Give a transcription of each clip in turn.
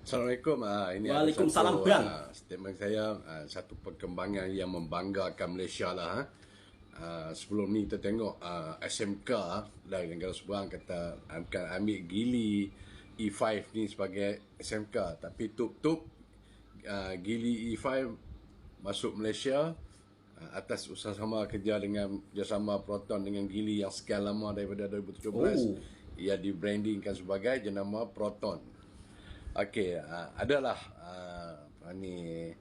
Assalamualaikum. Ini ada Waalaikumsalam satu bang. statement saya, satu perkembangan yang membanggakan Malaysia lah. Sebelum ni kita tengok SMK dari negara seberang kata akan ambil Geely E5 ni sebagai SMK, tapi tup-tup Geely E5 masuk Malaysia atas usaha-sama kerjasama Proton dengan Geely yang sekian lama daripada 2017. Ia dibrandingkan sebagai jenama Proton. Okey, adalah ni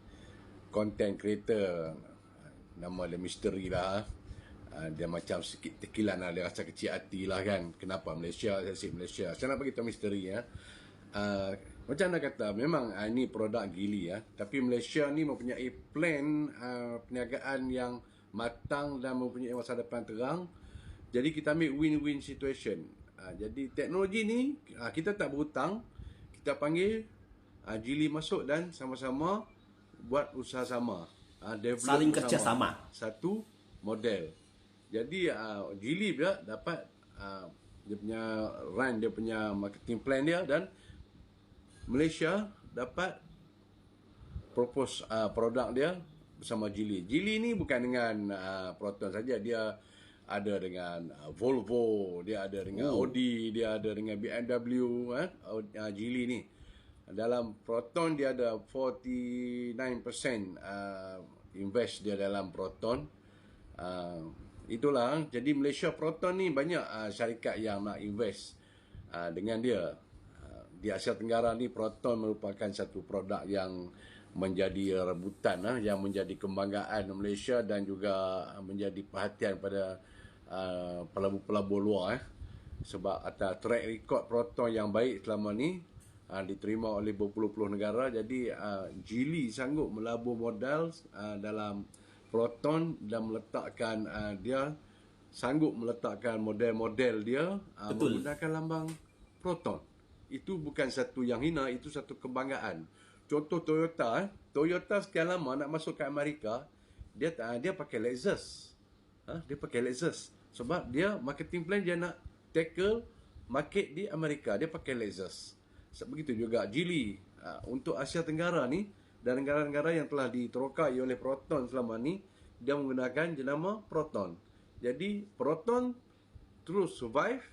content creator, nama dia misteri lah. Dia macam sikit tekilan lah, dia rasa kecil hati lah kan. Kenapa Malaysia, saya asyik Malaysia. Saya nak bagi tahu misteri ya. Macam anda kata, memang ini produk Geely ya. Tapi Malaysia ni mempunyai plan perniagaan yang matang dan mempunyai masa depan terang. Jadi kita ambil win-win situation. Jadi teknologi ni kita tak berhutang. Kita panggil Geely masuk dan sama-sama buat usaha sama. Saling kerjasama. Satu model. Jadi Geely pula dapat dia punya run, dia punya marketing plan dia, dan Malaysia dapat propose produk dia bersama Geely. Geely ni bukan dengan Proton saja, dia ada dengan Volvo, dia ada dengan Audi, dia ada dengan BMW. Geely ni dalam Proton dia ada 49% invest dia dalam Proton. Itulah, jadi Malaysia Proton ni banyak syarikat yang nak invest dengan dia. Di Asia Tenggara ni Proton merupakan satu produk yang menjadi rebutan, yang menjadi kebanggaan Malaysia dan juga menjadi perhatian pada pelabur-pelabur luar. Sebab atas track record Proton yang baik selama ni, diterima oleh berpuluh-puluh negara. Jadi Geely sanggup melabur modal dalam Proton dan meletakkan dia sanggup meletakkan model-model dia menggunakan lambang Proton. Itu bukan satu yang hina, itu satu kebanggaan. Contoh Toyota, Toyota sekian lama nak masuk ke Amerika, dia pakai Lexus. Dia pakai Lexus sebab dia marketing plan dia nak tackle market di Amerika, dia pakai Lexus. Begitu juga Geely untuk Asia Tenggara ni dan negara-negara yang telah diterokai oleh Proton selama ni, dia menggunakan jenama Proton. Jadi Proton terus survive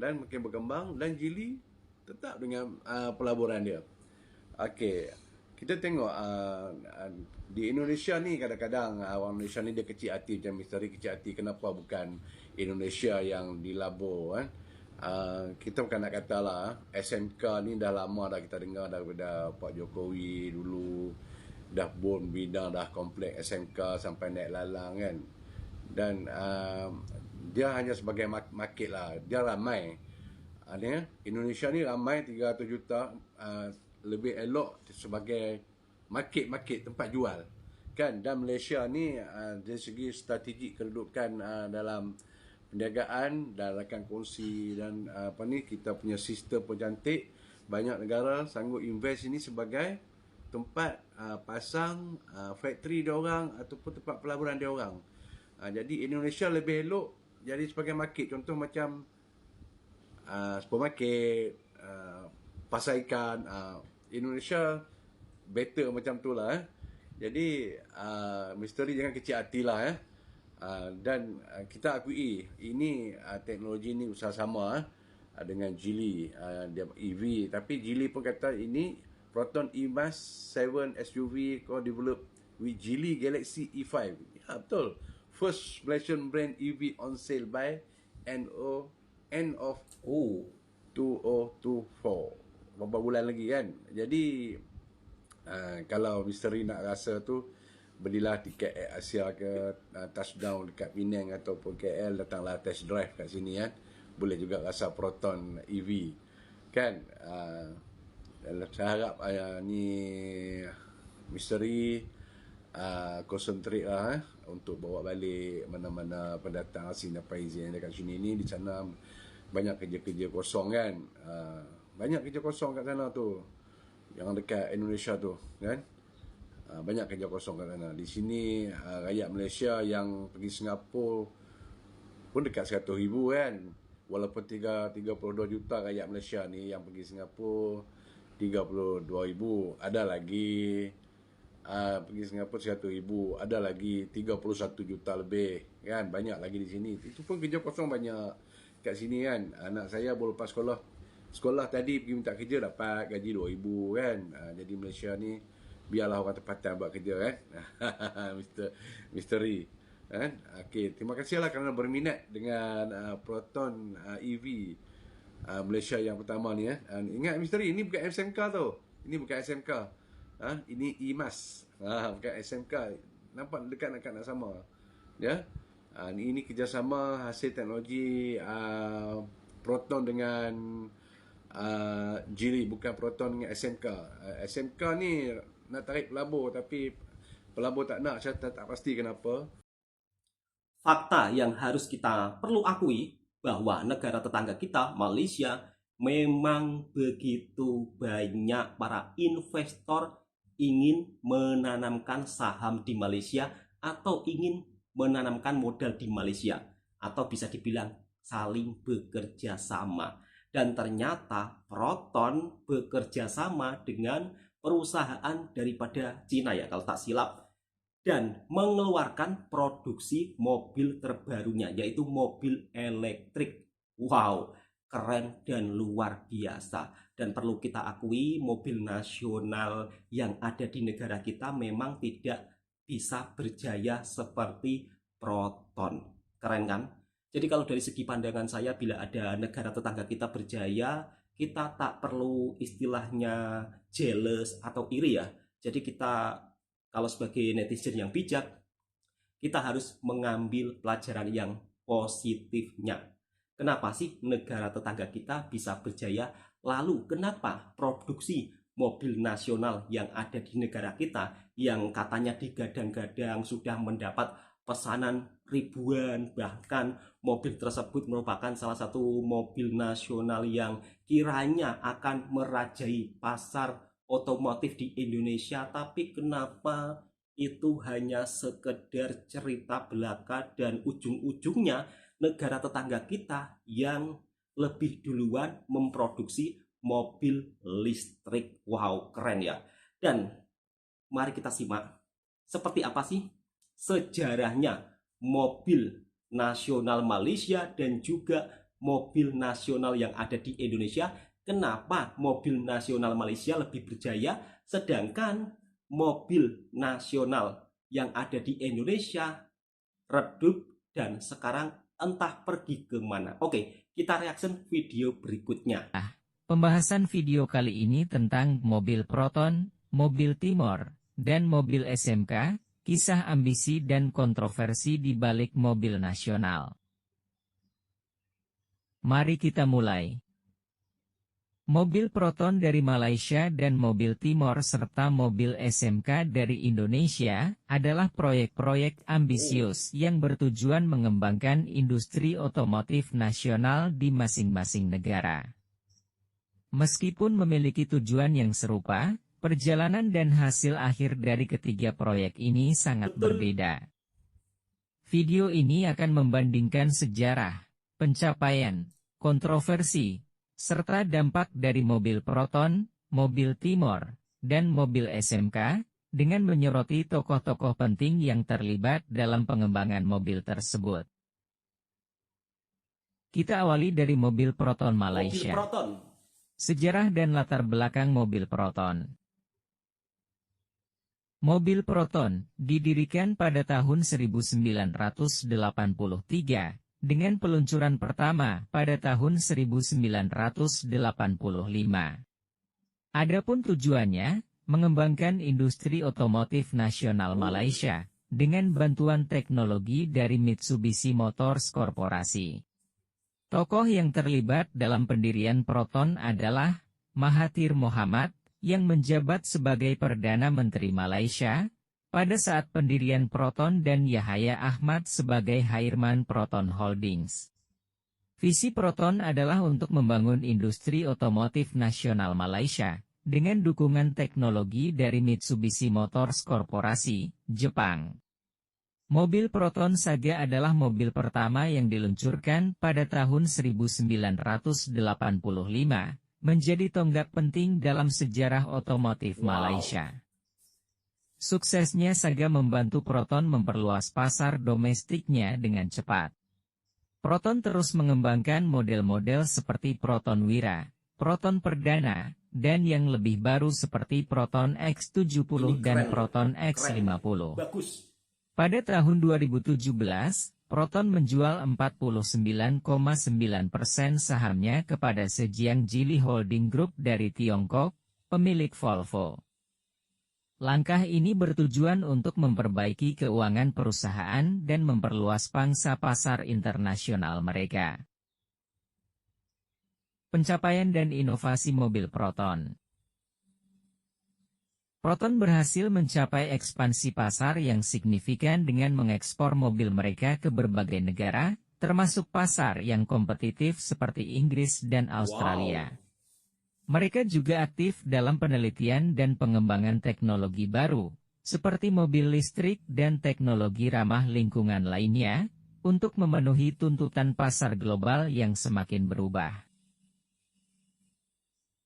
dan makin berkembang, dan Geely tetap dengan pelaburan dia. Okey, kita tengok di Indonesia ni kadang-kadang orang Malaysia ni dia kecil hati, macam misteri kecil hati, kenapa bukan Indonesia yang dilabur kita bukan nak kata lah SMK ni dah lama dah kita dengar daripada Pak Jokowi dulu, dah bon bidang, dah komplek SMK sampai naik lalang kan. Dan dia hanya sebagai market lah, dia ramai. Indonesia ni ramai 300 juta, lebih elok sebagai market tempat jual kan. Dan Malaysia ni dari segi strategik kedudukan dalam perniagaan dan rakan kongsi dan kita punya sistem pun cantik. Banyak negara sanggup invest ini sebagai tempat pasang factory dia orang ataupun tempat pelaburan dia orang. Jadi Indonesia lebih elok jadi sebagai market. Contoh macam supermarket, pasar ikan, Indonesia better macam tu lah. Jadi misteri jangan kecil hatilah dan kita akui ini teknologi ni usaha sama dengan Geely, dia EV. Tapi Geely pun kata ini Proton E-Mass 7 SUV co-developed with Geely Galaxy E5. Ya betul, first Malaysian brand EV on sale by end of 2024. Beberapa bulan lagi kan. Jadi kalau misteri nak rasa tu, belilah tiket Air Asia ke touchdown dekat Penang ataupun KL, datanglah test drive kat sini kan. Boleh juga rasa Proton EV kan. Saya harap ni misteri concentrate lah untuk bawa balik mana-mana pendatang asing dan Paizin dekat sini ni. Di sana banyak kerja-kerja kosong kan. Banyak kerja kosong kat sana tu, yang dekat Indonesia tu kan. Banyak kerja kosong kat sana. Di sini rakyat Malaysia yang pergi Singapura pun dekat 100,000 kan. Walaupun 32 juta rakyat Malaysia ni yang pergi Singapura, 32,000, ada lagi pergi Singapura 100,000, ada lagi 31 juta lebih kan, banyak lagi di sini. Itu pun kerja kosong banyak kat sini kan. Anak saya baru lepas sekolah tadi pergi minta kerja dapat gaji 2,000 kan. Jadi Malaysia ni biarlah orang tempatan buat kerja kan. Misteri kan. Okey, terima kasihlah kerana berminat dengan Proton EV Malaysia yang pertama ni ingat misteri, ini bukan SMK tau. Ini bukan SMK. Ini EMAS. Bukan SMK. Nampak dekat nak sama. Ya. Ini kerjasama hasil teknologi Proton dengan Geely, bukan Proton dengan SMK. SMK ni nak tarik pelabur tapi pelabur tak nak, saya tak pasti kenapa. Fakta yang harus kita perlu akui bahwa negara tetangga kita, Malaysia, memang begitu banyak para investor ingin menanamkan saham di Malaysia atau ingin menanamkan modal di Malaysia, atau bisa dibilang saling bekerja sama. Dan ternyata Proton bekerja sama dengan perusahaan daripada Cina ya kalau tak silap, dan mengeluarkan produksi mobil terbarunya, yaitu mobil elektrik. Wow, keren dan luar biasa. Dan perlu kita akui, mobil nasional yang ada di negara kita memang tidak bisa berjaya seperti Proton. Keren kan? Jadi kalau dari segi pandangan saya, bila ada negara tetangga kita berjaya, kita tak perlu istilahnya jealous atau iri ya. Jadi kita, kalau sebagai netizen yang bijak, kita harus mengambil pelajaran yang positifnya. Kenapa sih negara tetangga kita bisa berjaya? Lalu kenapa produksi mobil nasional yang ada di negara kita, yang katanya digadang-gadang sudah mendapat pesanan ribuan, bahkan mobil tersebut merupakan salah satu mobil nasional yang kiranya akan merajai pasar otomotif di Indonesia, tapi kenapa itu hanya sekedar cerita belaka dan ujung-ujungnya negara tetangga kita yang lebih duluan memproduksi mobil listrik. Wow, keren ya. Dan mari kita simak seperti apa sih sejarahnya mobil nasional Malaysia dan juga mobil nasional yang ada di Indonesia. Kenapa mobil nasional Malaysia lebih berjaya, sedangkan mobil nasional yang ada di Indonesia redup dan sekarang entah pergi kemana. Oke, kita reaction video berikutnya. Pembahasan video kali ini tentang mobil Proton, mobil Timor, dan mobil SMK, kisah ambisi dan kontroversi di balik mobil nasional. Mari kita mulai. Mobil Proton dari Malaysia dan mobil Timor serta mobil SMK dari Indonesia adalah proyek-proyek ambisius yang bertujuan mengembangkan industri otomotif nasional di masing-masing negara. Meskipun memiliki tujuan yang serupa, perjalanan dan hasil akhir dari ketiga proyek ini sangat berbeda. Video ini akan membandingkan sejarah, pencapaian, kontroversi, serta dampak dari mobil Proton, mobil Timor, dan mobil SMK, dengan menyoroti tokoh-tokoh penting yang terlibat dalam pengembangan mobil tersebut. Kita awali dari mobil Proton Malaysia. Mobil Proton. Sejarah dan latar belakang mobil Proton. Mobil Proton didirikan pada tahun 1983, dengan peluncuran pertama pada tahun 1985. Adapun tujuannya, mengembangkan industri otomotif nasional Malaysia, dengan bantuan teknologi dari Mitsubishi Motors Corporation. Tokoh yang terlibat dalam pendirian Proton adalah Mahathir Mohamad, yang menjabat sebagai Perdana Menteri Malaysia pada saat pendirian Proton, dan Yahya Ahmad sebagai Chairman Proton Holdings. Visi Proton adalah untuk membangun industri otomotif nasional Malaysia, dengan dukungan teknologi dari Mitsubishi Motors Corporation, Jepang. Mobil Proton Saga adalah mobil pertama yang diluncurkan pada tahun 1985, menjadi tonggak penting dalam sejarah otomotif Wow. Malaysia. Suksesnya Saga membantu Proton memperluas pasar domestiknya dengan cepat. Proton terus mengembangkan model-model seperti Proton Wira, Proton Perdana, dan yang lebih baru seperti Proton X70 Ini dan keren, Proton keren. X50. Bagus. Pada tahun 2017, Proton menjual 49,9% sahamnya kepada Zhejiang Geely Holding Group dari Tiongkok, pemilik Volvo. Langkah ini bertujuan untuk memperbaiki keuangan perusahaan dan memperluas pangsa pasar internasional mereka. Pencapaian dan inovasi mobil Proton. Proton berhasil mencapai ekspansi pasar yang signifikan dengan mengekspor mobil mereka ke berbagai negara, termasuk pasar yang kompetitif seperti Inggris dan Australia. Mereka juga aktif dalam penelitian dan pengembangan teknologi baru, seperti mobil listrik dan teknologi ramah lingkungan lainnya, untuk memenuhi tuntutan pasar global yang semakin berubah.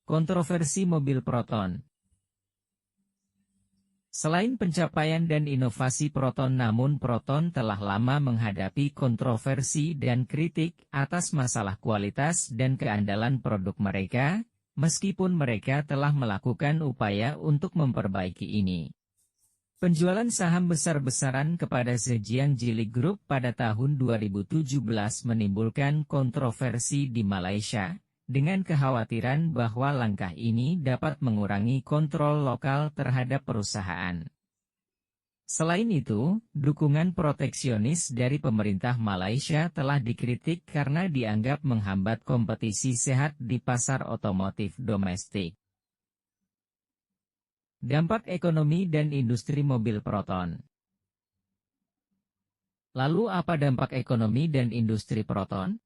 Kontroversi mobil Proton. Selain pencapaian dan inovasi Proton, namun Proton telah lama menghadapi kontroversi dan kritik atas masalah kualitas dan keandalan produk mereka, meskipun mereka telah melakukan upaya untuk memperbaiki ini. Penjualan saham besar-besaran kepada Zhejiang Geely Group pada tahun 2017 menimbulkan kontroversi di Malaysia, dengan kekhawatiran bahwa langkah ini dapat mengurangi kontrol lokal terhadap perusahaan. Selain itu, dukungan proteksionis dari pemerintah Malaysia telah dikritik karena dianggap menghambat kompetisi sehat di pasar otomotif domestik. Dampak ekonomi dan industri mobil Proton. Lalu apa dampak ekonomi dan industri Proton?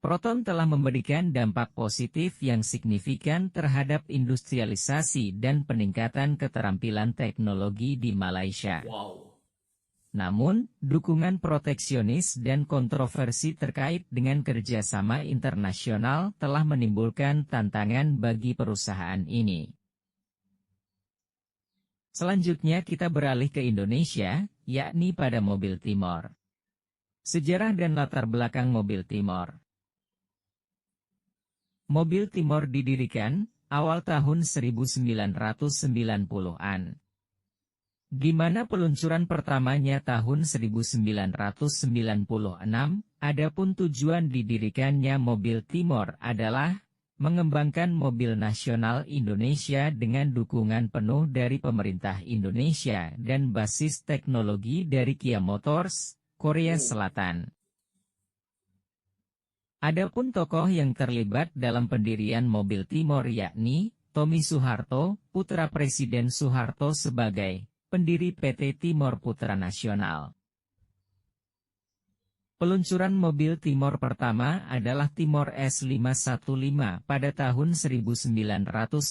Proton telah memberikan dampak positif yang signifikan terhadap industrialisasi dan peningkatan keterampilan teknologi di Malaysia. Wow. Namun, dukungan proteksionis dan kontroversi terkait dengan kerjasama internasional telah menimbulkan tantangan bagi perusahaan ini. Selanjutnya kita beralih ke Indonesia, yakni pada mobil Timor. Sejarah dan latar belakang mobil Timor. Mobil Timor didirikan awal tahun 1990-an. Di mana peluncuran pertamanya tahun 1996, adapun tujuan didirikannya mobil Timor adalah mengembangkan mobil nasional Indonesia dengan dukungan penuh dari pemerintah Indonesia dan basis teknologi dari Kia Motors, Korea Selatan. Adapun tokoh yang terlibat dalam pendirian mobil Timor yakni Tommy Soeharto, putra Presiden Soeharto sebagai pendiri PT Timor Putra Nasional. Peluncuran mobil Timor pertama adalah Timor S515 pada tahun 1996,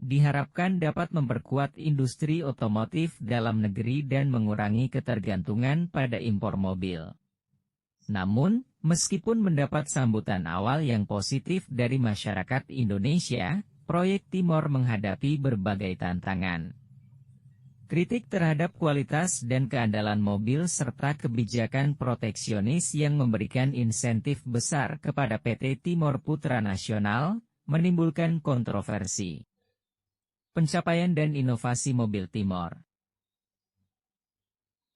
diharapkan dapat memperkuat industri otomotif dalam negeri dan mengurangi ketergantungan pada impor mobil. Namun, meskipun mendapat sambutan awal yang positif dari masyarakat Indonesia, proyek Timor menghadapi berbagai tantangan. Kritik terhadap kualitas dan keandalan mobil serta kebijakan proteksionis yang memberikan insentif besar kepada PT Timor Putra Nasional, menimbulkan kontroversi. Pencapaian dan inovasi mobil Timor.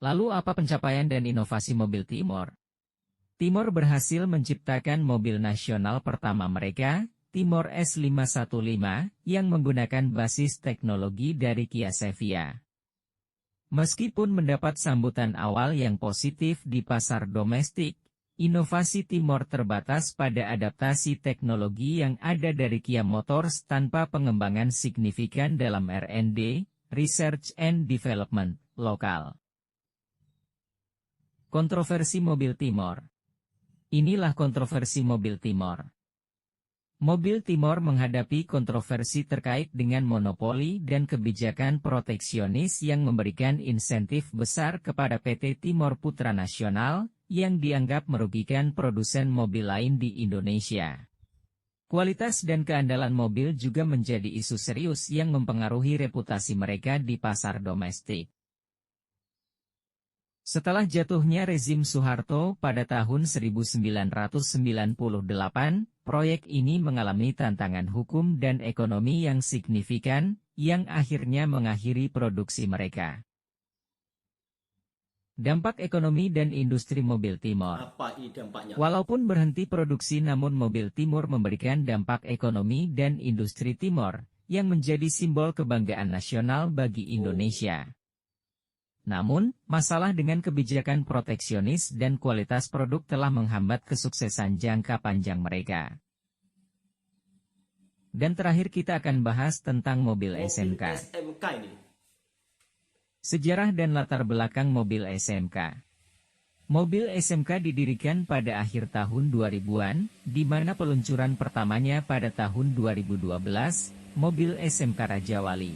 Lalu apa pencapaian dan inovasi mobil Timor? Timor berhasil menciptakan mobil nasional pertama mereka, Timor S515, yang menggunakan basis teknologi dari Kia Sevia. Meskipun mendapat sambutan awal yang positif di pasar domestik, inovasi Timor terbatas pada adaptasi teknologi yang ada dari Kia Motors tanpa pengembangan signifikan dalam R&D, Research and Development, lokal. Kontroversi mobil Timor. Inilah kontroversi mobil Timor. Mobil Timor menghadapi kontroversi terkait dengan monopoli dan kebijakan proteksionis yang memberikan insentif besar kepada PT Timor Putra Nasional, yang dianggap merugikan produsen mobil lain di Indonesia. Kualitas dan keandalan mobil juga menjadi isu serius yang mempengaruhi reputasi mereka di pasar domestik. Setelah jatuhnya rezim Soeharto pada tahun 1998, proyek ini mengalami tantangan hukum dan ekonomi yang signifikan, yang akhirnya mengakhiri produksi mereka. Dampak ekonomi dan industri mobil Timor. Apa ini dampaknya? Walaupun berhenti produksi, namun mobil Timor memberikan dampak ekonomi dan industri Timor, yang menjadi simbol kebanggaan nasional bagi Indonesia. Namun, masalah dengan kebijakan proteksionis dan kualitas produk telah menghambat kesuksesan jangka panjang mereka. Dan terakhir kita akan bahas tentang mobil SMK. SMK ini. Sejarah dan latar belakang mobil SMK. Mobil SMK didirikan pada akhir tahun 2000-an, di mana peluncuran pertamanya pada tahun 2012, mobil SMK Raja Wali.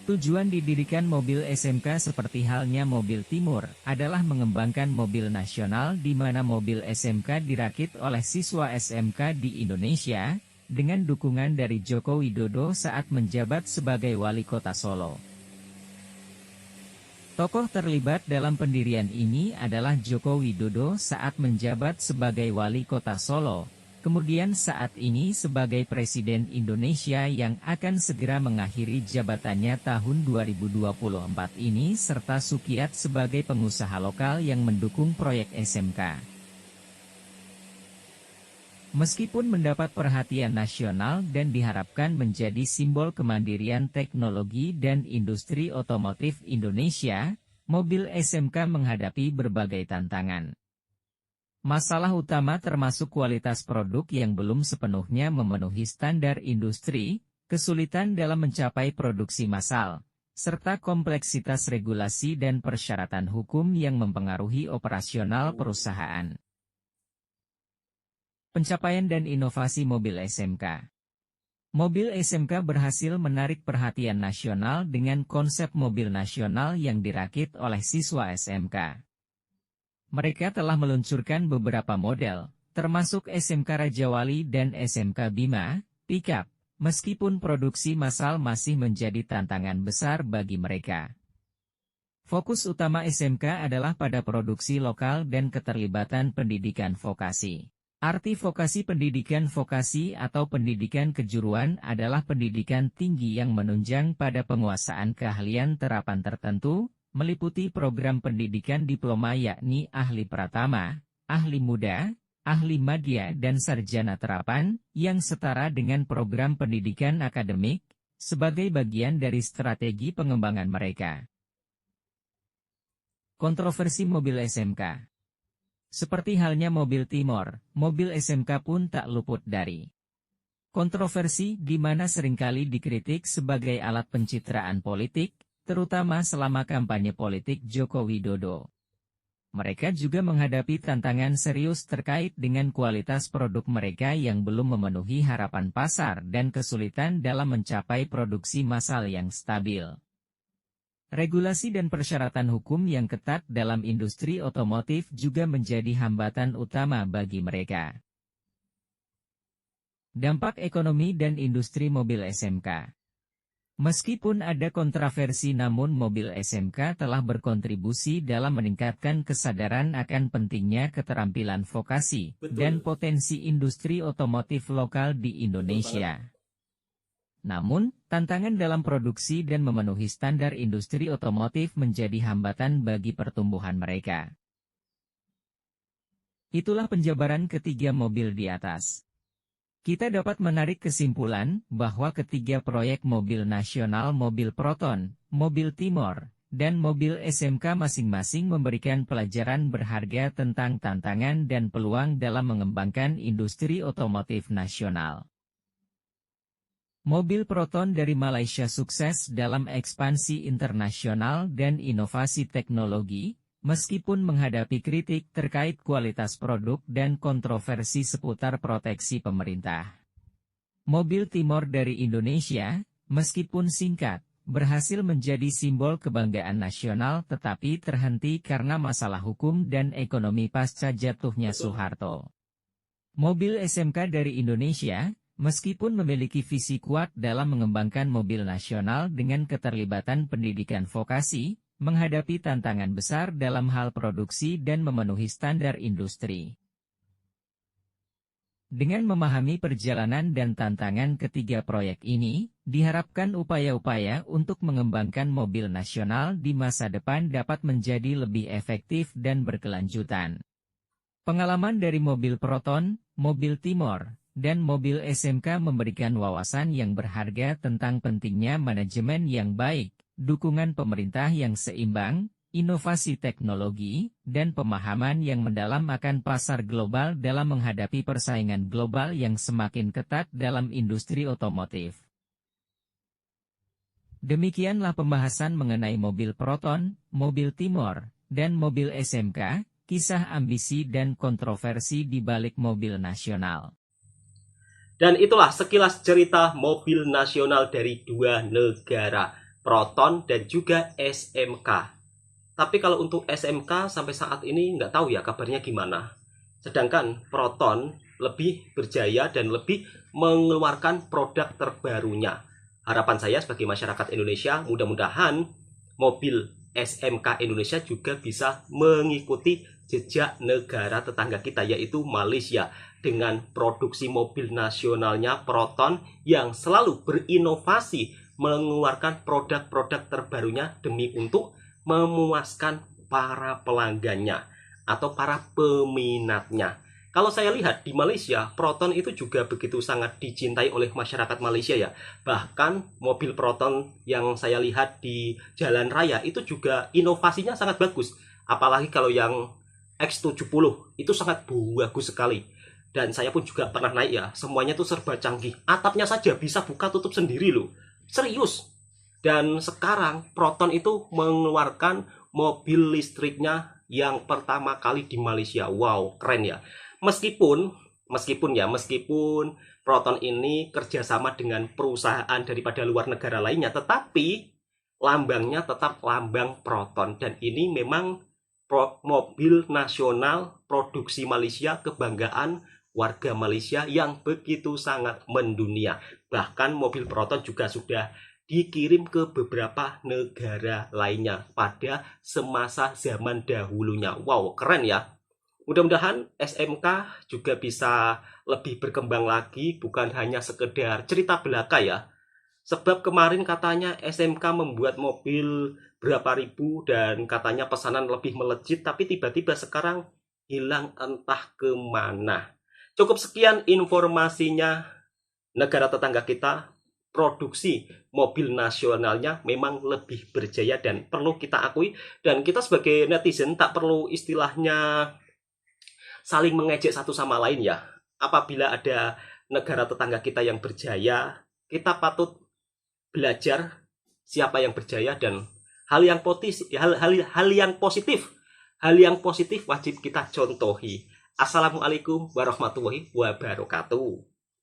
Tujuan didirikan mobil SMK seperti halnya mobil Timur, adalah mengembangkan mobil nasional di mana mobil SMK dirakit oleh siswa SMK di Indonesia, dengan dukungan dari Joko Widodo saat menjabat sebagai Wali Kota Solo. Tokoh terlibat dalam pendirian ini adalah Joko Widodo saat menjabat sebagai Wali Kota Solo, kemudian saat ini sebagai Presiden Indonesia yang akan segera mengakhiri jabatannya tahun 2024 ini, serta Sukiyat sebagai pengusaha lokal yang mendukung proyek SMK. Meskipun mendapat perhatian nasional dan diharapkan menjadi simbol kemandirian teknologi dan industri otomotif Indonesia, mobil SMK menghadapi berbagai tantangan. Masalah utama termasuk kualitas produk yang belum sepenuhnya memenuhi standar industri, kesulitan dalam mencapai produksi massal, serta kompleksitas regulasi dan persyaratan hukum yang mempengaruhi operasional perusahaan. Pencapaian dan inovasi mobil SMK. Mobil SMK berhasil menarik perhatian nasional dengan konsep mobil nasional yang dirakit oleh siswa SMK. Mereka telah meluncurkan beberapa model, termasuk SMK Raja Wali dan SMK Bima, pickup, meskipun produksi massal masih menjadi tantangan besar bagi mereka. Fokus utama SMK adalah pada produksi lokal dan keterlibatan pendidikan vokasi. Arti vokasi pendidikan vokasi atau pendidikan kejuruan adalah pendidikan tinggi yang menunjang pada penguasaan keahlian terapan tertentu, meliputi program pendidikan diploma yakni ahli pratama, ahli muda, ahli madya dan sarjana terapan, yang setara dengan program pendidikan akademik, sebagai bagian dari strategi pengembangan mereka. Kontroversi mobil SMK. Seperti halnya mobil Timor, mobil SMK pun tak luput dari kontroversi di mana seringkali dikritik sebagai alat pencitraan politik, terutama selama kampanye politik Joko Widodo. Mereka juga menghadapi tantangan serius terkait dengan kualitas produk mereka yang belum memenuhi harapan pasar dan kesulitan dalam mencapai produksi massal yang stabil. Regulasi dan persyaratan hukum yang ketat dalam industri otomotif juga menjadi hambatan utama bagi mereka. Dampak ekonomi dan industri mobil SMK. Meskipun ada kontroversi, namun mobil SMK telah berkontribusi dalam meningkatkan kesadaran akan pentingnya keterampilan vokasi dan potensi industri otomotif lokal di Indonesia. Namun, tantangan dalam produksi dan memenuhi standar industri otomotif menjadi hambatan bagi pertumbuhan mereka. Itulah penjabaran ketiga mobil di atas. Kita dapat menarik kesimpulan bahwa ketiga proyek mobil nasional, mobil Proton, mobil Timor, dan mobil SMK masing-masing memberikan pelajaran berharga tentang tantangan dan peluang dalam mengembangkan industri otomotif nasional. Mobil Proton dari Malaysia sukses dalam ekspansi internasional dan inovasi teknologi, meskipun menghadapi kritik terkait kualitas produk dan kontroversi seputar proteksi pemerintah. Mobil Timor dari Indonesia, meskipun singkat, berhasil menjadi simbol kebanggaan nasional tetapi terhenti karena masalah hukum dan ekonomi pasca jatuhnya Soeharto. Mobil SMK dari Indonesia, meskipun memiliki visi kuat dalam mengembangkan mobil nasional dengan keterlibatan pendidikan vokasi, menghadapi tantangan besar dalam hal produksi dan memenuhi standar industri. Dengan memahami perjalanan dan tantangan ketiga proyek ini, diharapkan upaya-upaya untuk mengembangkan mobil nasional di masa depan dapat menjadi lebih efektif dan berkelanjutan. Pengalaman dari mobil Proton, mobil Timor, dan mobil SMK memberikan wawasan yang berharga tentang pentingnya manajemen yang baik, dukungan pemerintah yang seimbang, inovasi teknologi, dan pemahaman yang mendalam akan pasar global dalam menghadapi persaingan global yang semakin ketat dalam industri otomotif. Demikianlah pembahasan mengenai mobil Proton, mobil Timor, dan mobil SMK, kisah ambisi dan kontroversi di balik mobil nasional. Dan itulah sekilas cerita mobil nasional dari dua negara, Proton dan juga SMK. Tapi kalau untuk SMK sampai saat ini nggak tahu ya kabarnya gimana. Sedangkan Proton lebih berjaya dan lebih mengeluarkan produk terbarunya. Harapan saya sebagai masyarakat Indonesia, mudah-mudahan mobil SMK Indonesia juga bisa mengikuti jejak negara tetangga kita, yaitu Malaysia, dengan produksi mobil nasionalnya Proton yang selalu berinovasi mengeluarkan produk-produk terbarunya demi untuk memuaskan para pelanggannya atau para peminatnya. Kalau saya lihat di Malaysia, Proton itu juga begitu sangat dicintai oleh masyarakat Malaysia ya. Bahkan mobil Proton yang saya lihat di jalan raya itu juga inovasinya sangat bagus. Apalagi kalau yang X70 itu sangat bagus sekali. Dan saya pun juga pernah naik ya, semuanya tuh serba canggih. Atapnya saja bisa buka tutup sendiri loh. Serius. Dan sekarang Proton itu mengeluarkan mobil listriknya yang pertama kali di Malaysia. Wow, keren ya. Meskipun Proton ini kerjasama dengan perusahaan daripada luar negara lainnya, tetapi lambangnya tetap lambang Proton. Dan ini memang mobil nasional produksi Malaysia, kebanggaan warga Malaysia yang begitu sangat mendunia. Bahkan mobil Proton juga sudah dikirim ke beberapa negara lainnya pada semasa zaman dahulunya. Wow, keren ya. Mudah-mudahan SMK juga bisa lebih berkembang lagi, bukan hanya sekedar cerita belaka ya. Sebab kemarin katanya SMK membuat mobil berapa ribu dan katanya pesanan lebih melejit, tapi tiba-tiba sekarang hilang entah kemana. Cukup sekian informasinya. Negara tetangga kita produksi mobil nasionalnya memang lebih berjaya dan perlu kita akui. Dan kita sebagai netizen tak perlu istilahnya saling mengejek satu sama lain ya. Apabila ada negara tetangga kita yang berjaya, kita patut belajar siapa yang berjaya dan hal yang positif wajib kita contohi. Assalamualaikum warahmatullahi wabarakatuh.